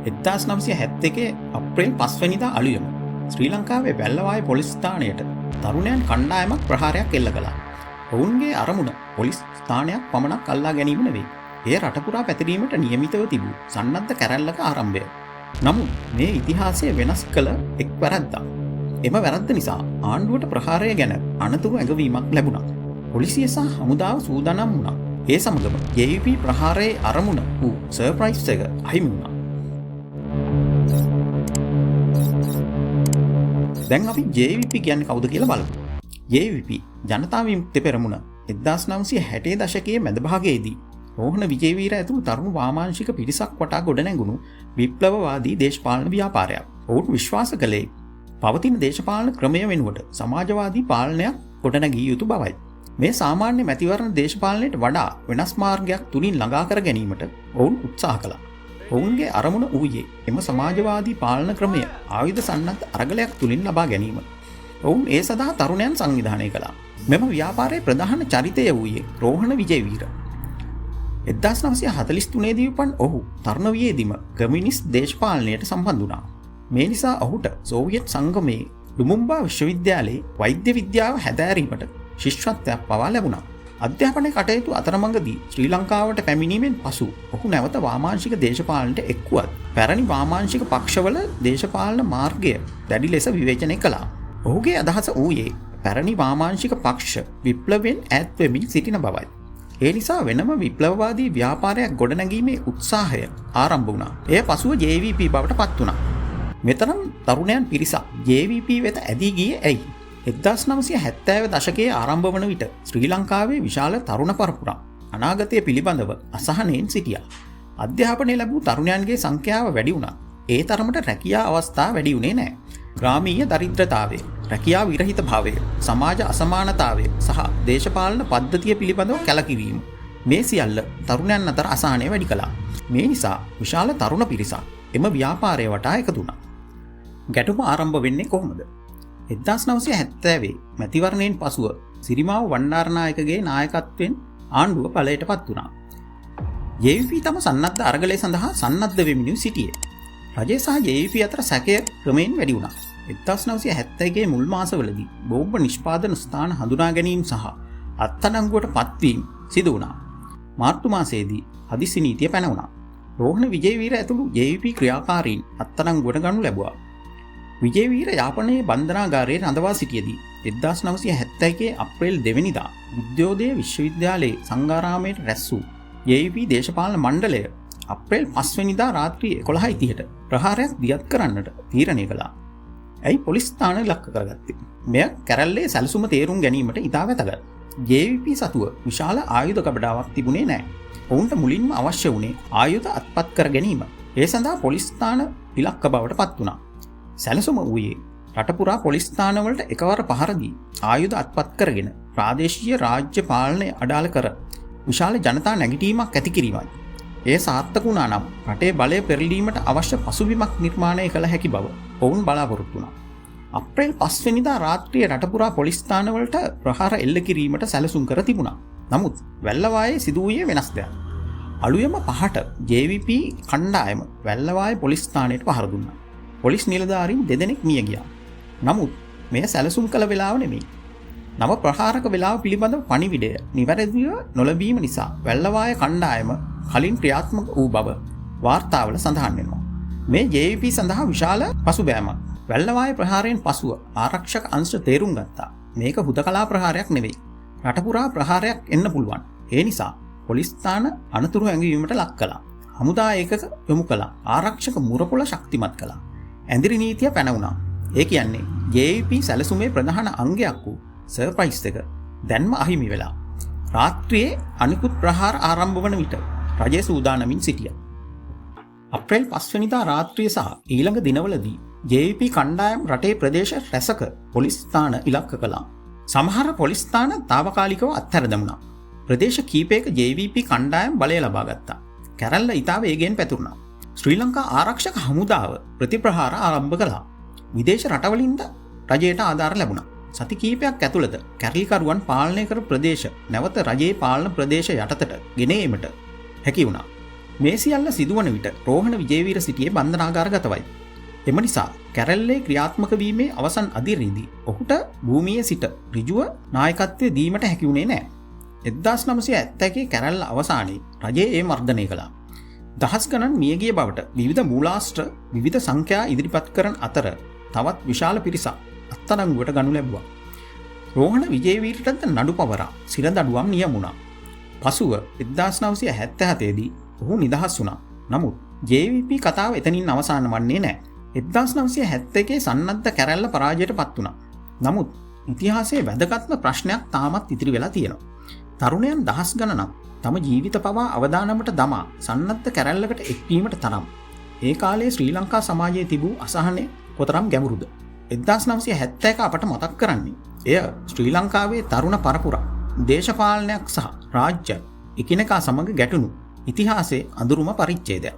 1971 අප්‍රේල් 5 වෙනිදා අලුයම ශ්‍රී ලංකාවේ වැල්ලවාය පොලිස් ස්ථානයට තරුණයන් කණ්ඩායමක් ප්‍රහාරයක් එල්ල කළා. ඔවුන්ගේ අරමුණ පොලිස් ස්ථානයක් පමණක් අල්ලා ගැනීම නෙවෙයි. එය රට පුරා පැතිරීමට නියමිතව තිබූ සන්නද්ධ කැරැල්ලක ආරම්භය. නමුත් මේ ඉතිහාසය වෙනස් කළ එක් වැරැද්දක්. එම වැරද්ද නිසා ආණ්ඩුවට ප්‍රහාරය ගැන අනතුරු ඇඟවීමක් ලැබුණා. පොලිසිය සහ හමුදාව සූදානම් වුණා. ඒ සමගම JVP ප්‍රහාරයේ අරමුණ වූ සර්ප්‍රයිස් එක අහිමි වුණා. දැන් අපි JVP කියන්නේ කවුද කියලා බලමු. JVP ජනතා විමුක්ති පෙරමුණ 1960 දශකයේ මැද භාගයේදී රෝහණ විජේවීර ඇතුළු තරුණ වාමාංශික පිරිසක් වටා ගොඩනැගුණු විප්ලවවාදී දේශපාලන ව්‍යාපාරයක්. ඔවුන් විශ්වාස කළේ පවතින දේශපාලන ක්‍රමය වෙනුවට සමාජවාදී පාලනයක් ගොඩනැගිය යුතු බවයි. මේ සාමාන්‍ය මැතිවරණ දේශපාලනයට වඩා වෙනස් මාර්ගයක් තුලින් ළඟා කර ගැනීමට ඔවුන් උත්සාහ කළා. ඔවුන්ගේ අරමුණ වූයේ එම සමාජවාදී පාලන ක්‍රමය ආයුධ සන්නද්ධ අරගලයක් තුලින් ලබා ගැනීම. ඔවුන් ඒ සඳහා තරුණයන් සංවිධානය කළා. මෙම ව්‍යාපාරයේ ප්‍රධාන චරිතය වූයේ රෝහණ විජේවීර. 1943 දී උපන් ඔහු තරුණ වියේදීම කමියුනිස්ට් දේශපාලනයට සම්බන්ධ වුණා. මේ නිසා ඔහුට සෝවියට් සංගමයේ ලුමුම්බා විශ්වවිද්‍යාලයේ වෛද්‍ය විද්‍යාව හැදෑරීමට ශිෂ්‍යත්වයක් පවා ලැබුණා. අධ්‍යාපනය කටයුතු අතරමඟදී ශ්‍රී ලංකාවට පැමිණීමෙන් පසු ඔහු නැවත වාමාංශික දේශපාලනයට එක්වුවත් පැරණි වාමාංශික පක්ෂවල දේශපාලන මාර්ගය දැඩි ලෙස විවේචනය කළා. ඔහුගේ අදහස වූයේ පැරණි වාමාංශික පක්ෂ විප්ලවයෙන් ඈත් වෙමින් සිටින බවයි. ඒ නිසා වෙනම විප්ලවවාදී ව්‍යාපාරයක් ගොඩනැගීමේ උත්සාහය ආරම්භ වුණා. එය පසුව JVP බවට පත් වුණා. මෙතරම් තරුණයන් පිරිසක් JVP වෙත ඇදී ගියේ ඇයි? 1970 දශකයේ ආරම්භ වන විට ශ්‍රී ලංකාවේ විශාල තරුණ පරපුරක් අනාගතය පිළිබඳව අසහනයෙන් සිටියා. අධ්‍යාපනය ලැබූ තරුණයන්ගේ සංඛ්‍යාව වැඩි වුණා. ඒ තරමට රැකියා අවස්ථා වැඩි වුණේ නැහැ. ග්‍රාමීය දරිද්‍රතාවය, රැකියා විරහිතභාවය, සමාජ අසමානතාවය සහ දේශපාලන පද්ධතිය පිළිබඳව කැලකිරීම මේ සියල්ල තරුණයන් අතර අසහනය වැඩි කළා. මේ නිසා විශාල තරුණ පිරිසක් එම ව්‍යාපාරය වටා එකතු වුණා. ගැටුම ආරම්භ වෙන්නේ කොහොමද? 1970 මැතිවරණයෙන් පසුව සිරිමාව වණ්ඩාරනායකගේ නායකත්වයෙන් ආණ්ඩුව ඵලයට පත් වුණා. JVP තම සන්නද්ධ අරගලය සඳහා සන්නද්ධ වෙමින් සිටියේ. රජය සහ JVP අතර සැකය ක්‍රමයෙන් වැඩි වුණා. 1971 මුල් මාසවලදී බෝම්බ නිෂ්පාදන ස්ථාන හඳුනා ගැනීම සහ අත්අඩංගුවට පත්වීම සිදු වුණා. මාර්තු මාසයේදී හදිසි නීතිය පැනවුණා. රෝහණ විජේවීර ඇතුළු JVP ක්‍රියාකාරීන් අත්අඩංගුවට ගනු ලැබුවා. විජේවීර යාපනයේ බන්ධනාගාරයේ රඳවා සිටියදී 1971 අප්‍රේල් 2 වෙනිදා විද්‍යෝදය විශ්වවිද්‍යාලයේ සංඝාරාමයට රැස් වූ JVP දේශපාලන මණ්ඩලය අප්‍රේල් 5 වෙනිදා රාත්‍රී 11:30ට ප්‍රහාරයක් දියත් කරන්නට තීරණය කළා. ඇයි පොලිස් ස්ථාන ඉලක්ක කරගත්තේ? මෙය කැරැල්ලේ සැලසුම තේරුම් ගැනීමට ඉතා වැදගත්. JVP සතුව විශාල ආයුධ කබඩාවක් තිබුණේ නැහැ. ඔවුන්ට මුලින්ම අවශ්‍ය වුණේ ආයුධ අත්පත් කර ගැනීම. ඒ සඳහා පොලිස් ස්ථාන ඉලක්ක බවට පත් වුණා. සැලසුම වූයේ රටපුරා පොලිස් ස්ථානවලට එකවර පහර දී ආයුධ අත්පත් කරගෙන ප්‍රාදේශීය රාජ්‍ය පාලනය අඩාල කර විශාල ජනතා නැගිටීමක් ඇති කිරීමයි. එය සාර්ථක වුණා නම් රටේ බලය පෙරළීමට අවශ්‍ය පසුබිමක් නිර්මාණය කළ හැකි බව ඔවුන් බලාපොරොත්තු වුණා. අප්‍රේල් 5 වෙනිදා රාත්‍රියේ රටපුරා පොලිස් ස්ථානවලට ප්‍රහාර එල්ල කිරීමට සැලසුම් කර තිබුණා. නමුත් වැල්ලවායේ සිදු වූයේ වෙනස් දෙයක්. අලුයම 5ට JVP කණ්ඩායම වැල්ලවායේ පොලිස් ස්ථානයට පහර දුන්නා. පොලිස් නිලධාරීන් 2 දෙනෙක් මිය ගියා. නමුත් මෙය සැලසුම් කළ වෙලාව නෙමෙයි. නව ප්‍රහාරක වෙලාව පිළිබඳව පණිවිඩය නිවැරදිව නොලැබීම නිසා වැල්ලවාය කණ්ඩායම කලින් ක්‍රියාත්මක වූ බව වාර්තාවල සඳහන් වෙනවා. මේ JVP සඳහා විශාල පසුබෑමක්. වැල්ලවාය ප්‍රහාරයෙන් පසුව ආරක්ෂක අංශ තේරුම් ගත්තා. මේක හුදකලා ප්‍රහාරයක් නෙවෙයි. රටපුරා ප්‍රහාරයක් එන්න පුළුවන්. ඒ නිසා පොලිස් ස්ථාන අනතුරු ඇඟවීමට ලක් කළා. හමුදා ඒකක යොමු කළා. ආරක්ෂක මුරපොළ ශක්තිමත් කළා. ඇඳිරි නීතිය පැනවුණා. ඒ කියන්නේ JVP සැලසුමේ ප්‍රධාන අංගයක් වූ සර්ප්‍රයිස් එක දැන්ම අහිමි වෙලා. රාත්‍රියේ අනිකුත් ප්‍රහාර ආරම්භ වන විට රජය සූදානමින් සිටියා. අප්‍රේල් 5 වෙනිදා රාත්‍රිය සහ ඊළඟ දිනවලදී JVP කණ්ඩායම් රටේ ප්‍රදේශ රැසක පොලිස් ස්ථාන ඉලක්ක කළා. සමහර පොලිස් ස්ථාන තාවකාලිකව අත්හැර දැමුණා. ප්‍රදේශ කීපයක JVP කණ්ඩායම් බලය ලබා ගත්තා. කැරැල්ල ඉතා වේගයෙන් පැතුරුණා. ශ්‍රී ලංකා ආරක්ෂක හමුදාව ප්‍රතිප්‍රහාර ආරම්භ කළා. විදේශ රටවලින්ද රජයට ආධාර ලැබුණා. සති කීපයක් ඇතුළත කැරලිකරුවන් පාලනය කර ප්‍රදේශ නැවත රජයේ පාලන ප්‍රදේශ යටතට ගෙන ඒමට හැකි වුණා. මේ සියල්ල සිදුවන විට රෝහණ විජේවීර සිටියේ බන්ධනාගාරගතවයි. එම නිසා කැරැල්ලේ ක්‍රියාත්මක වීමේ අවසන් අදියරේදී ඔහුට භූමියේ සිට ඍජුව නායකත්වය දීමට හැකි වුණේ නැහැ. 1971 කැරැල්ල අවසානයේ රජය ඒ මර්ධනය කළා. දහස් ගණන් මියගිය බවට විවිධ මූලාශ්‍ර විවිධ සංඛ්‍යා ඉදිරිපත් කරන අතර තවත් විශාල පිරිසක් අත්අඩංගුවට ගනු ලැබුවා. රෝහණ විජේවීරටද නඩු පවරා සිරදඬුවම් නියම වුණා. පසුව 1977 දී ඔහු නිදහස් වුණා. නමුත් JVP කතාව එතනින් අවසන් වන්නේ නැහැ. 1971 සන්නද්ධ කැරැල්ල පරාජයට පත් වුණා. නමුත් ඉතිහාසයේ වැදගත්ම ප්‍රශ්නයක් තාමත් ඉතිරි වෙලා තියෙනවා. තරුණයන් දහස් ගණනක් තම ජීවිත පවා අවදානමට දමා සන්නද්ධ කැරැල්ලකට එක්වීමට තරම් ඒ කාලයේ ශ්‍රී ලංකා සමාජයේ තිබූ අසහනය කොතරම් ගැඹුරුද? 1971 අපට මතක් කරන්නේ එය ශ්‍රී ලංකාවේ තරුණ පරපුරක් දේශපාලනයක් සහ රාජ්‍යයක් එකිනෙකා සමග ගැටුණු ඉතිහාසයේ අඳුරුම පරිච්ඡේදයක්.